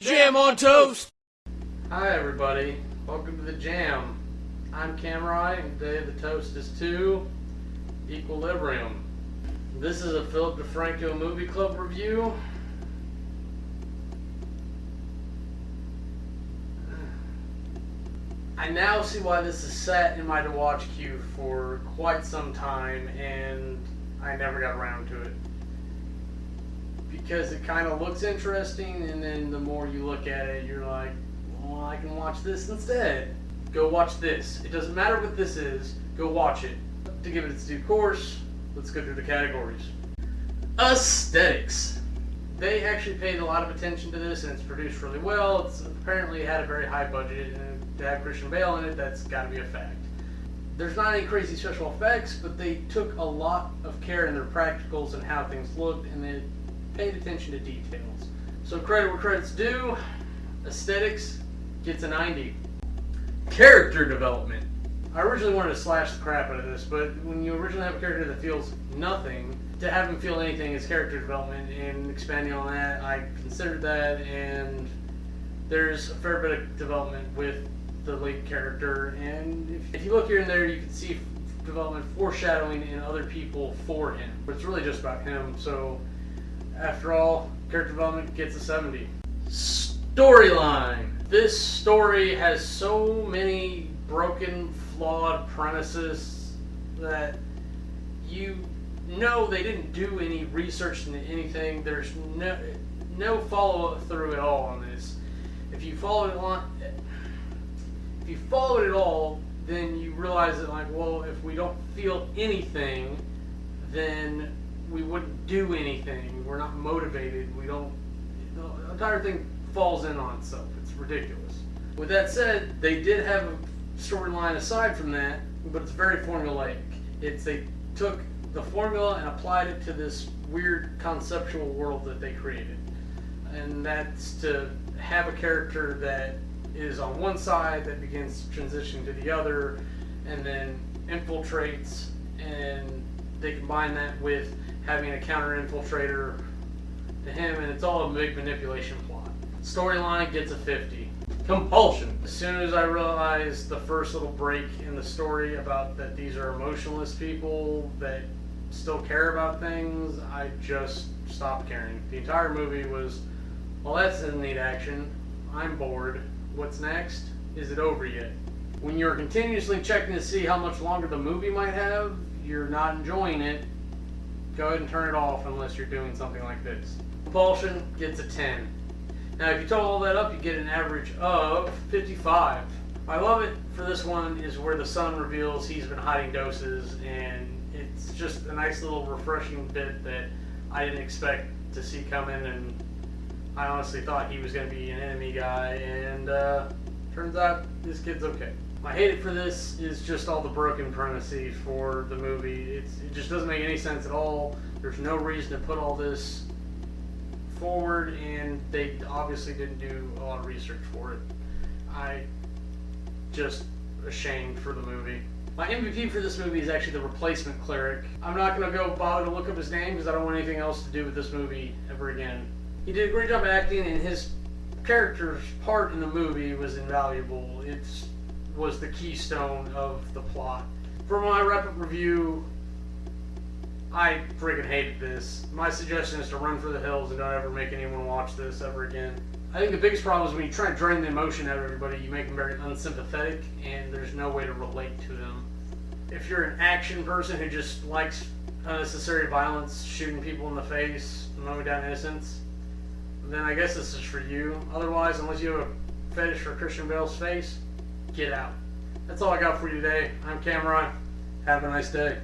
Jam on toast! Hi everybody, welcome to the Jam. I'm Cameron, and today the toast is to Equilibrium. This is a Philip Defranco movie club review. I now see why this is sat in my to-watch queue for quite some time, and I never got around to it. Because it kind of looks interesting, and then the more you look at it, you're like, well, I can watch this instead. Go watch this. It doesn't matter what this is, go watch it. To give it its due course, let's go through the categories. Aesthetics. They actually paid a lot of attention to this, and it's produced really well. It's apparently had a very high budget, and to have Christian Bale in it, that's got to be a fact. There's not any crazy special effects, but they took a lot of care in their practicals and how things looked, and they paid attention to details. So credit where credit's due. Aesthetics gets a 90. Character development. I originally wanted to slash the crap out of this, but when you originally have a character that feels nothing, to have him feel anything is character development, and expanding on that, I considered that, and there's a fair bit of development with the lead character, and if you look here and there, you can see development foreshadowing in other people for him, but it's really just about him. So after all, character development gets a 70. Storyline. This story has so many broken, flawed premises that you know they didn't do any research into anything. There's no follow-up through at all on this. If you follow it at all, then you realize that, like, well, if we don't feel anything, then we wouldn't do anything. We're not motivated. The entire thing falls in on itself. It's ridiculous. With that said, they did have a storyline aside from that, but it's very formulaic. They took the formula and applied it to this weird conceptual world that they created. And that's to have a character that is on one side that begins to transition to the other and then infiltrates, and they combine that with having a counter-infiltrator to him, and it's all a big manipulation plot. Storyline gets a 50. Compulsion. As soon as I realized the first little break in the story about that these are emotionless people that still care about things, I just stopped caring. The entire movie was, well, that's a neat action. I'm bored. What's next? Is it over yet? When you're continuously checking to see how much longer the movie might have, you're not enjoying it. Go ahead and turn it off unless you're doing something like this. Compulsion gets a 10. Now, if you total all that up, you get an average of 55. I love it for this one is where the son reveals he's been hiding doses, and it's just a nice little refreshing bit that I didn't expect to see coming, and I honestly thought he was going to be an enemy guy, and turns out this kid's okay. My hate for this is just all the broken premises for the movie. It just doesn't make any sense at all. There's no reason to put all this forward, and they obviously didn't do a lot of research for it. I just ashamed for the movie. My MVP for this movie is actually the replacement cleric. I'm not going to go bother to look up his name because I don't want anything else to do with this movie ever again. He did a great job acting, and his character's part in the movie was invaluable. It was the keystone of the plot. For my wrap-up review, I friggin' hated this. My suggestion is to run for the hills and don't ever make anyone watch this ever again. I think the biggest problem is when you try to drain the emotion out of everybody, you make them very unsympathetic, and there's no way to relate to them. If you're an action person who just likes unnecessary violence, shooting people in the face, mowing down innocents, then I guess this is for you. Otherwise, unless you have a fetish for Christian Bale's face, get out. That's all I got for you today. I'm Cameron. Have a nice day.